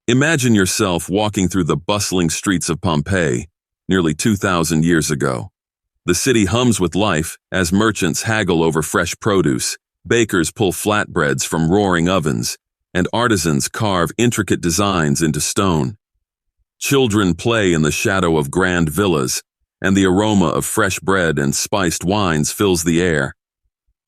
Imagine yourself walking through the bustling streets of Pompeii, nearly 2,000 years ago. The city hums with life as merchants haggle over fresh produce, bakers pull flatbreads from roaring ovens, and artisans carve intricate designs into stone. Children play in the shadow of grand villas, and the aroma of fresh bread and spiced wines fills the air.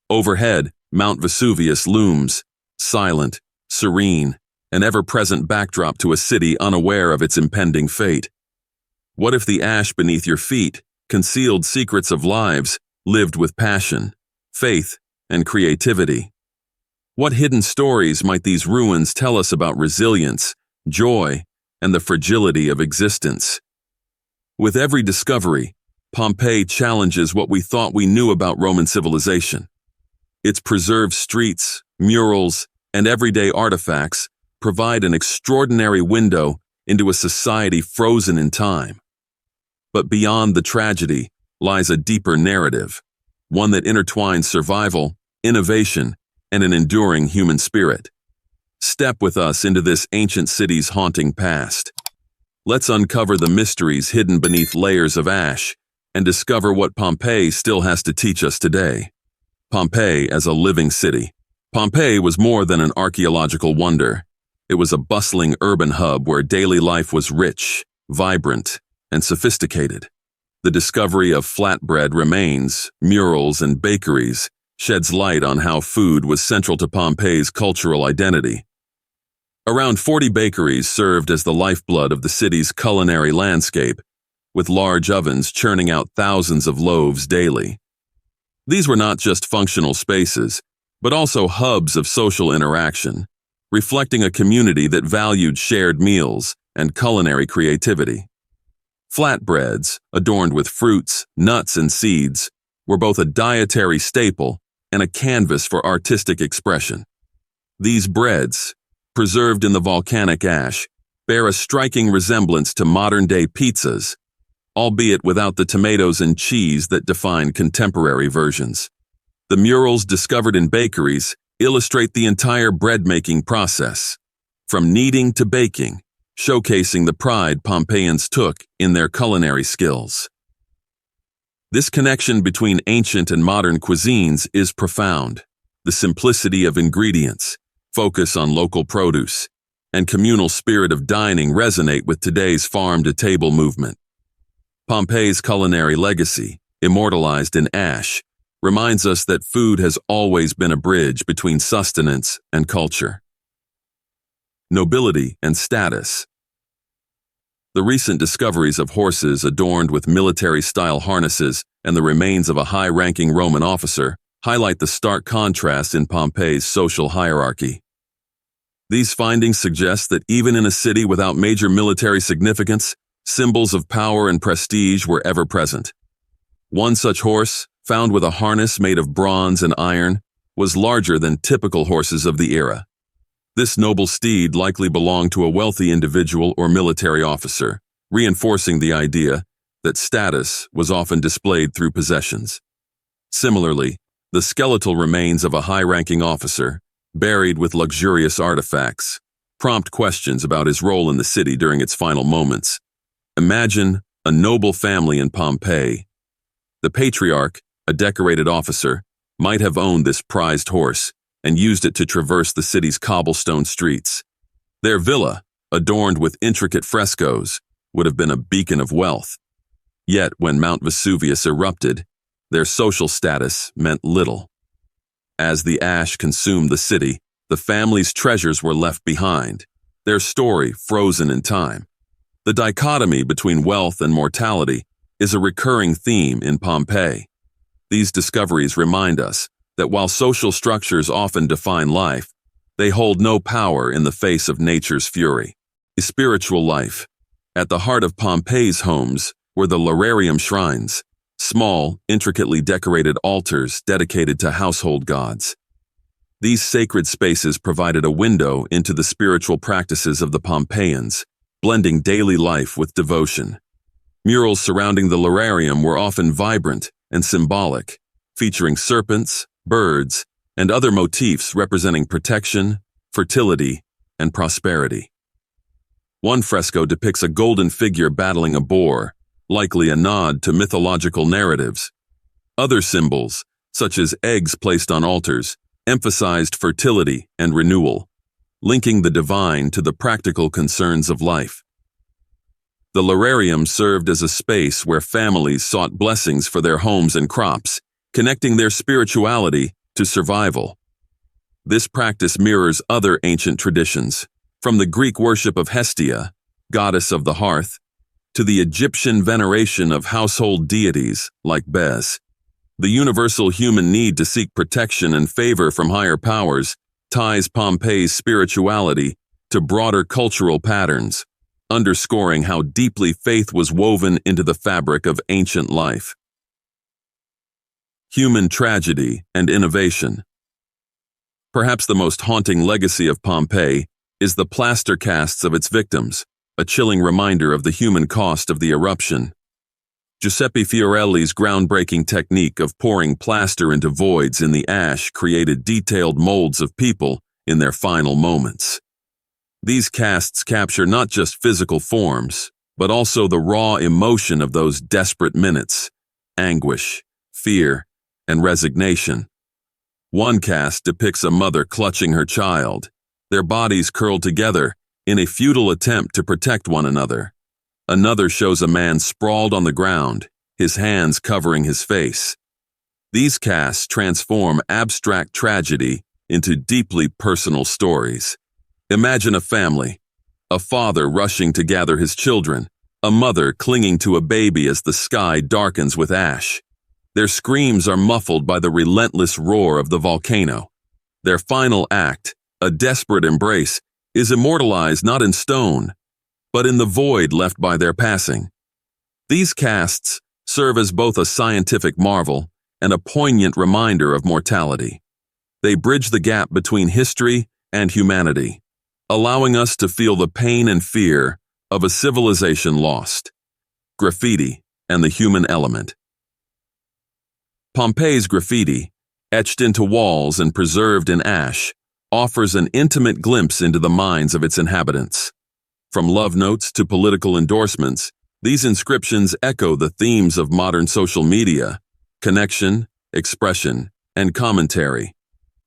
Overhead, Mount Vesuvius looms, silent, serene, an ever-present backdrop to a city unaware of its impending fate. What if the ash beneath your feet concealed secrets of lives lived with passion, faith, and creativity? What hidden stories might these ruins tell us about resilience, joy, and the fragility of existence? With every discovery, Pompeii challenges what we thought we knew about Roman civilization. Its preserved streets, murals, and everyday artifacts provide an extraordinary window into a society frozen in time. But beyond the tragedy lies a deeper narrative, one that intertwines survival, innovation, and an enduring human spirit. Step with us into this ancient city's haunting past. Let's uncover the mysteries hidden beneath layers of ash and discover what Pompeii still has to teach us today. Pompeii as a living city. Pompeii was more than an archaeological wonder. It was a bustling urban hub where daily life was rich, vibrant, and sophisticated. The discovery of flatbread remains, murals, and bakeries sheds light on how food was central to Pompeii's cultural identity. Around 40 bakeries served as the lifeblood of the city's culinary landscape, with large ovens churning out thousands of loaves daily. These were not just functional spaces, but also hubs of social interaction, reflecting a community that valued shared meals and culinary creativity. Flatbreads, adorned with fruits, nuts, and seeds, were both a dietary staple and a canvas for artistic expression. These breads, preserved in the volcanic ash, bear a striking resemblance to modern-day pizzas, albeit without the tomatoes and cheese that define contemporary versions. The murals discovered in bakeries illustrate the entire bread-making process, from kneading to baking, showcasing the pride Pompeians took in their culinary skills. This connection between ancient and modern cuisines is profound. The simplicity of ingredients, focus on local produce, and communal spirit of dining resonate with today's farm-to-table movement. Pompeii's culinary legacy, immortalized in ash, reminds us that food has always been a bridge between sustenance and culture. Nobility and status. The recent discoveries of horses adorned with military-style harnesses and the remains of a high-ranking Roman officer highlight the stark contrast in Pompeii's social hierarchy. These findings suggest that even in a city without major military significance, symbols of power and prestige were ever present. One such horse, found with a harness made of bronze and iron, was larger than typical horses of the era. This noble steed likely belonged to a wealthy individual or military officer, reinforcing the idea that status was often displayed through possessions. Similarly, the skeletal remains of a high-ranking officer, buried with luxurious artifacts, prompt questions about his role in the city during its final moments. Imagine a noble family in Pompeii. The patriarch, a decorated officer, might have owned this prized horse and used it to traverse the city's cobblestone streets. Their villa, adorned with intricate frescoes, would have been a beacon of wealth. Yet when Mount Vesuvius erupted, their social status meant little. As the ash consumed the city, the family's treasures were left behind, their story frozen in time. The dichotomy between wealth and mortality is a recurring theme in Pompeii. These discoveries remind us that while social structures often define life, they hold no power in the face of nature's fury. A spiritual life. At the heart of Pompeii's homes were the Lararium shrines, small, intricately decorated altars dedicated to household gods. These sacred spaces provided a window into the spiritual practices of the Pompeians, blending daily life with devotion. Murals surrounding the Lararium were often vibrant and symbolic, featuring serpents, birds, and other motifs representing protection, fertility, and prosperity. One fresco depicts a golden figure battling a boar, likely a nod to mythological narratives. Other symbols, such as eggs placed on altars, emphasized fertility and renewal, linking the divine to the practical concerns of life. The Lararium served as a space where families sought blessings for their homes and crops, connecting their spirituality to survival. This practice mirrors other ancient traditions, from the Greek worship of Hestia, goddess of the hearth, to the Egyptian veneration of household deities like Bes. The universal human need to seek protection and favor from higher powers ties Pompeii's spirituality to broader cultural patterns, underscoring how deeply faith was woven into the fabric of ancient life. Human tragedy and innovation. Perhaps the most haunting legacy of Pompeii is the plaster casts of its victims, a chilling reminder of the human cost of the eruption. Giuseppe Fiorelli's groundbreaking technique of pouring plaster into voids in the ash created detailed molds of people in their final moments. These casts capture not just physical forms, but also the raw emotion of those desperate minutes: anguish, fear, and resignation. One cast depicts a mother clutching her child, their bodies curled together in a futile attempt to protect one another. Another shows a man sprawled on the ground, his hands covering his face. These casts transform abstract tragedy into deeply personal stories. Imagine a family, a father rushing to gather his children, a mother clinging to a baby as the sky darkens with ash. Their screams are muffled by the relentless roar of the volcano. Their final act, a desperate embrace, is immortalized not in stone, but in the void left by their passing. These casts serve as both a scientific marvel and a poignant reminder of mortality. They bridge the gap between history and humanity, allowing us to feel the pain and fear of a civilization lost. Graffiti and the human element. Pompeii's graffiti, etched into walls and preserved in ash, offers an intimate glimpse into the minds of its inhabitants. From love notes to political endorsements, these inscriptions echo the themes of modern social media: connection, expression, and commentary.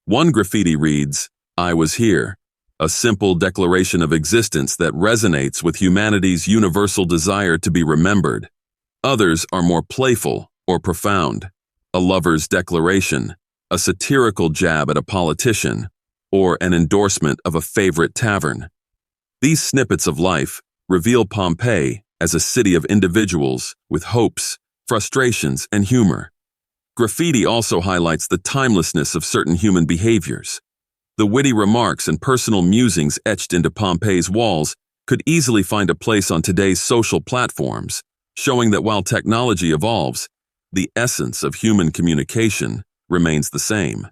One graffiti reads, "I was here," a simple declaration of existence that resonates with humanity's universal desire to be remembered. Others are more playful or profound: a lover's declaration, a satirical jab at a politician, or an endorsement of a favorite tavern. These snippets of life reveal Pompeii as a city of individuals with hopes, frustrations, and humor. Graffiti also highlights the timelessness of certain human behaviors. The witty remarks and personal musings etched into Pompeii's walls could easily find a place on today's social platforms, showing that while technology evolves, the essence of human communication remains the same.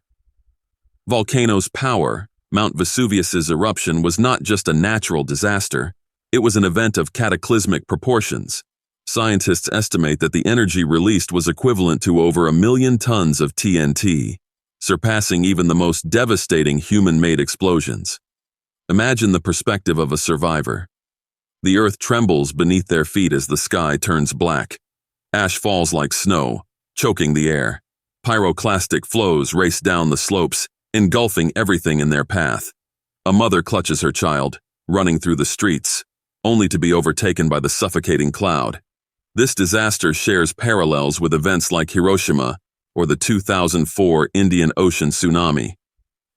Volcano's power. Mount Vesuvius's eruption was not just a natural disaster, it was an event of cataclysmic proportions. Scientists estimate that the energy released was equivalent to over 1 million tons of TNT, surpassing even the most devastating human-made explosions. Imagine the perspective of a survivor. The earth trembles beneath their feet as the sky turns black. Ash falls like snow, choking the air. Pyroclastic flows race down the slopes, engulfing everything in their path. A mother clutches her child, running through the streets, only to be overtaken by the suffocating cloud. This disaster shares parallels with events like Hiroshima or the 2004 Indian Ocean tsunami.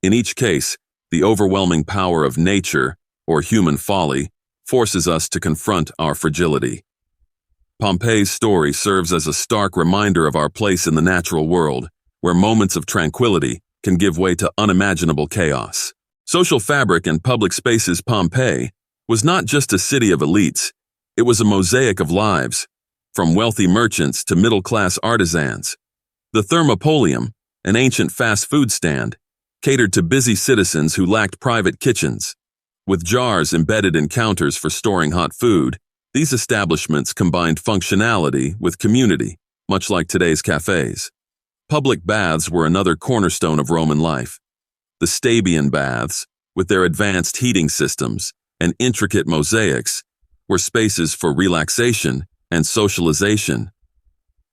In each case, the overwhelming power of nature, or human folly, forces us to confront our fragility. Pompeii's story serves as a stark reminder of our place in the natural world, where moments of tranquility can give way to unimaginable chaos. Social fabric and public spaces. Pompeii was not just a city of elites, it was a mosaic of lives, from wealthy merchants to middle-class artisans. The Thermopolium, an ancient fast food stand, catered to busy citizens who lacked private kitchens. With jars embedded in counters for storing hot food, these establishments combined functionality with community, much like today's cafes. Public baths were another cornerstone of Roman life. The Stabian baths, with their advanced heating systems and intricate mosaics were spaces for relaxation and socialization.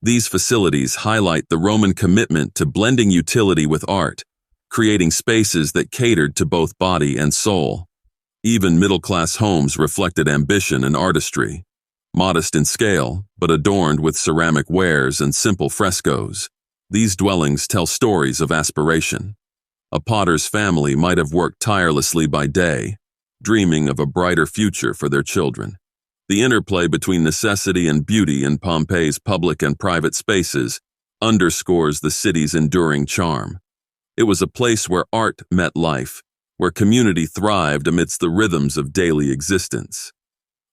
These facilities highlight the Roman commitment to blending utility with art, creating spaces that catered to both body and soul. Even middle-class homes reflected ambition and artistry, modest in scale, but adorned with ceramic wares and simple frescoes. These dwellings tell stories of aspiration. A potter's family might have worked tirelessly by day, dreaming of a brighter future for their children. The interplay between necessity and beauty in Pompeii's public and private spaces underscores the city's enduring charm. It was a place where art met life, where community thrived amidst the rhythms of daily existence.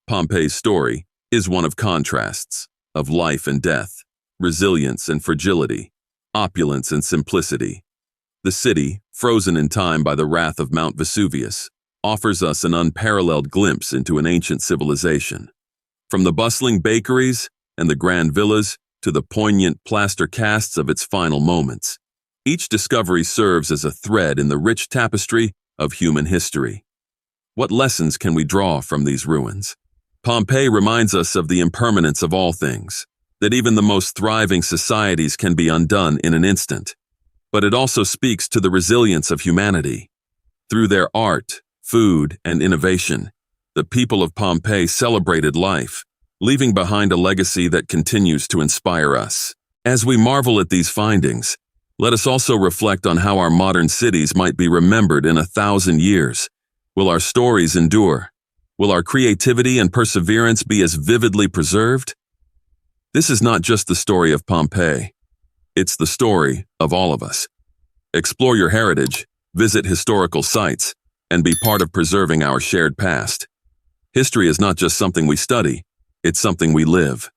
Pompeii's story is one of contrasts, of life and death, resilience and fragility, opulence and simplicity. The city, frozen in time by the wrath of Mount Vesuvius, offers us an unparalleled glimpse into an ancient civilization. From the bustling bakeries and the grand villas to the poignant plaster casts of its final moments, each discovery serves as a thread in the rich tapestry of human history. What lessons can we draw from these ruins? Pompeii reminds us of the impermanence of all things, that even the most thriving societies can be undone in an instant. But it also speaks to the resilience of humanity. Through their art, food, and innovation, the people of Pompeii celebrated life, leaving behind a legacy that continues to inspire us. As we marvel at these findings, let us also reflect on how our modern cities might be remembered in 1,000 years. Will our stories endure? Will our creativity and perseverance be as vividly preserved? This is not just the story of Pompeii. It's the story of all of us. Explore your heritage, visit historical sites, and be part of preserving our shared past. History is not just something we study, it's something we live.